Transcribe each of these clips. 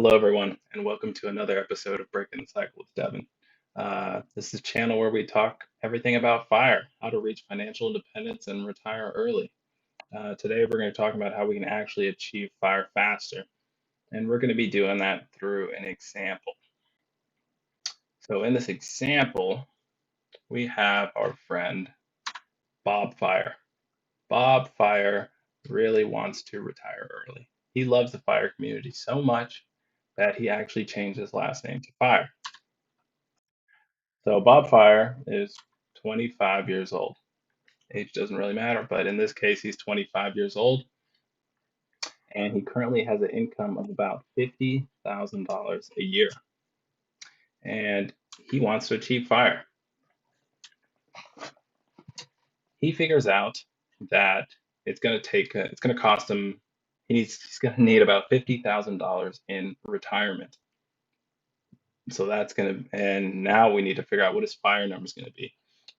Hello, everyone, and welcome to another episode of Breaking the Cycle with Devin. This is a channel where we talk everything about FIRE, how to reach financial independence and retire early. Today, we're going to talk about how we can actually achieve FIRE faster, and we're going to be doing that through an example. So, in this example, we have our friend Bob FIRE. Bob FIRE really wants to retire early. He loves the FIRE community so much that he actually changed his last name to FIRE. So Bob Fire is 25 years old. Age doesn't really matter, but in this case, he's 25 years old, and he currently has an income of about $50,000 a year, and he wants to achieve fire. He figures out that it's going to cost him. He's going to need about $50,000 in retirement. So that's going to, and now we need to figure out what his fire number is going to be.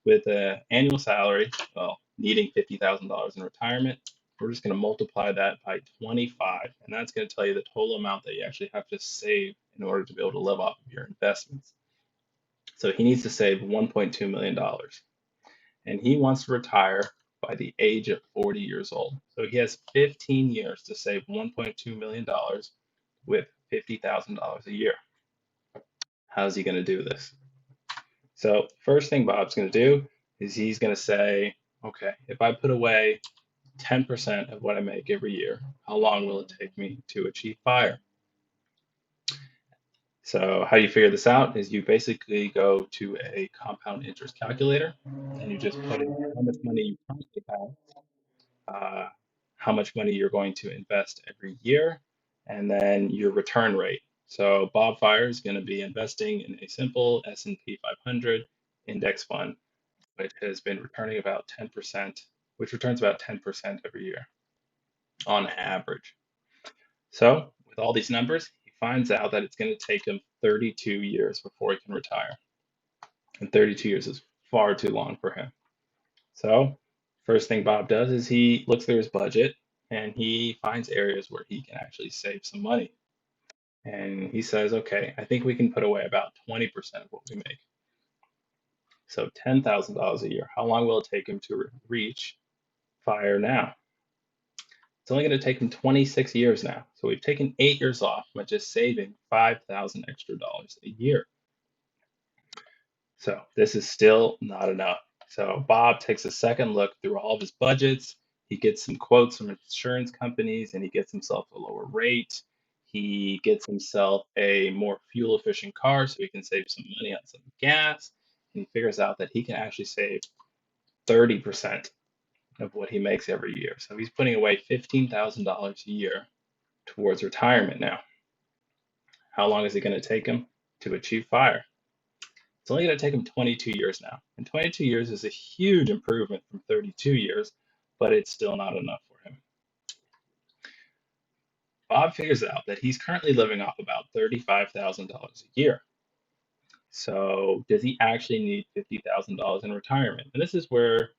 With an annual salary, well, needing $50,000 in retirement, we're just going to multiply that by 25, and that's going to tell you the total amount that you actually have to save in order to be able to live off of your investments. So he needs to save $1.2 million, and he wants to retire by the age of 40 years old. So he has 15 years to save $1.2 million with $50,000 a year. How's he going to do this? So first thing Bob's going to do is he's going to say, okay, if I put away 10% of what I make every year, how long will it take me to achieve fire? So how you figure this out is you basically go to a compound interest calculator and you just put in how much money you currently have, how much money you're going to invest every year, and then your return rate. So Bob Fire is going to be investing in a simple S&P 500 index fund, which has been returning about 10%, which returns about 10% every year on average. So, with all these numbers, he finds out that it's going to take him 32 years before he can retire. And 32 years is far too long for him. So, first thing Bob does is he looks through his budget and he finds areas where he can actually save some money. And he says, okay, I think we can put away about 20% of what we make. So $10,000 a year. How long will it take him to reach fire now? It's only going to take him 26 years now. So we've taken 8 years off by just saving 5,000 extra dollars a year. So this is still not enough. So Bob takes a second look through all of his budgets. He gets some quotes from insurance companies and he gets himself a lower rate. He gets himself a more fuel efficient car so he can save some money on some gas. And he figures out that he can actually save 30% of what he makes every year. So he's putting away $15,000 a year towards retirement now. How long is it going to take him to achieve fire? It's only going to take him 22 years now. And 22 years is a huge improvement from 32 years, but it's still not enough for him. Bob figures out that he's currently living off about $35,000 a year. So does he actually need $50,000 in retirement? And this is where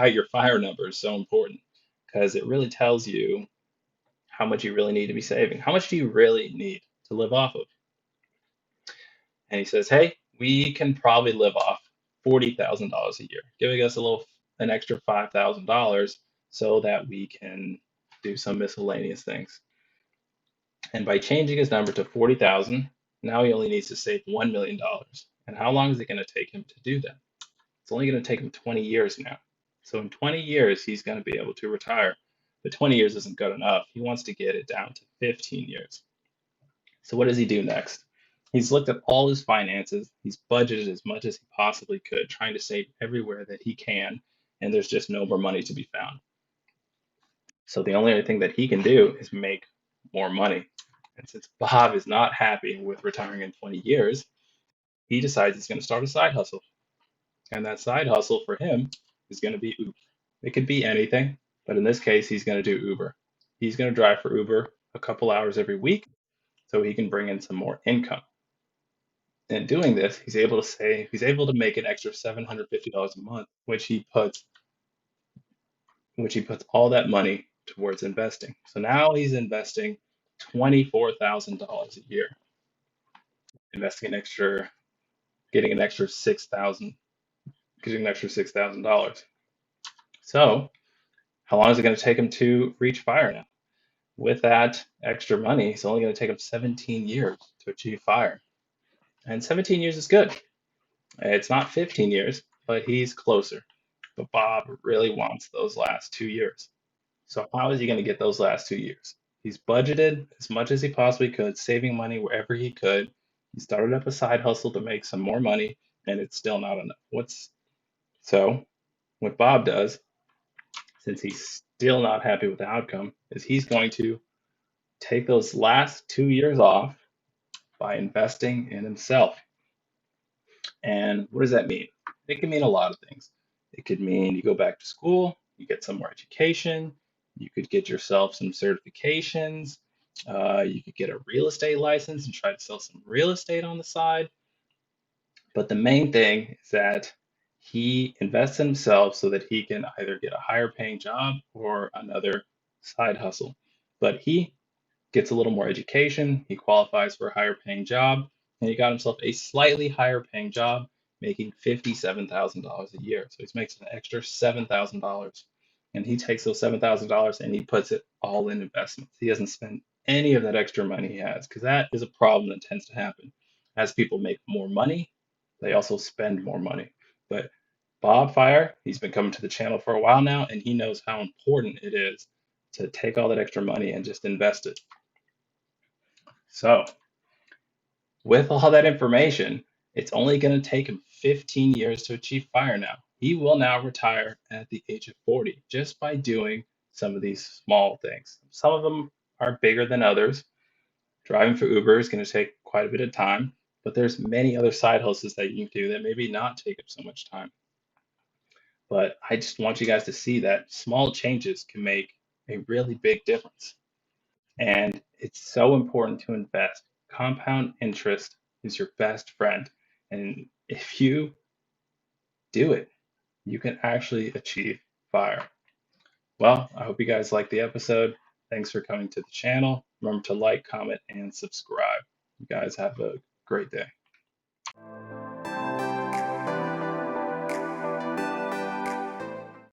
your fire number is so important because it really tells you how much you really need to be saving. How much do you really need to live off of? And he says, hey, we can probably live off $40,000 a year, giving us an extra $5,000 so that we can do some miscellaneous things. And by changing his number to 40,000, now he only needs to save $1 million. And how long is it going to take him to do that? It's only going to take him 20 years now. So in 20 years, he's going to be able to retire. But 20 years isn't good enough. He wants to get it down to 15 years. So what does he do next? He's looked at all his finances. He's budgeted as much as he possibly could, trying to save everywhere that he can, and there's just no more money to be found. So the only other thing that he can do is make more money. And since Bob is not happy with retiring in 20 years, he decides he's going to start a side hustle. And that side hustle for him is going to be Uber. It could be anything, but in this case, he's going to do Uber. He's going to drive for Uber a couple hours every week so he can bring in some more income. In doing this, he's able to make an extra $750 a month, which he puts all that money towards investing. So now he's investing $24,000 a year, investing an extra, getting an extra 6,000, getting an extra $6,000. So, how long is it going to take him to reach fire now? With that extra money, it's only going to take him 17 years to achieve fire. And 17 years is good. It's not 15 years, but he's closer. But Bob really wants those last 2 years. So how is he going to get those last 2 years? He's budgeted as much as he possibly could, saving money wherever he could. He started up a side hustle to make some more money, and it's still not enough. So what Bob does, since he's still not happy with the outcome, is he's going to take those last 2 years off by investing in himself. And what does that mean? It can mean a lot of things. It could mean you go back to school, you get some more education, you could get yourself some certifications, you could get a real estate license and try to sell some real estate on the side. But the main thing is that he invests in himself so that he can either get a higher paying job or another side hustle. But he gets a little more education, he qualifies for a higher paying job, and he got himself a slightly higher paying job, making $57,000 a year. So he's making an extra $7,000. And he takes those $7,000 and he puts it all in investments. He doesn't spend any of that extra money he has because that is a problem that tends to happen. As people make more money, they also spend more money. But Bob Fire, he's been coming to the channel for a while now, and he knows how important it is to take all that extra money and just invest it. So, with all that information, it's only going to take him 15 years to achieve fire now. He will now retire at the age of 40 just by doing some of these small things. Some of them are bigger than others. Driving for Uber is going to take quite a bit of time, but there's many other side hustles that you can do that maybe not take up so much time. But I just want you guys to see that small changes can make a really big difference. And it's so important to invest. Compound interest is your best friend. And if you do it, you can actually achieve fire. Well, I hope you guys liked the episode. Thanks for coming to the channel. Remember to like, comment, and subscribe. You guys have a great day.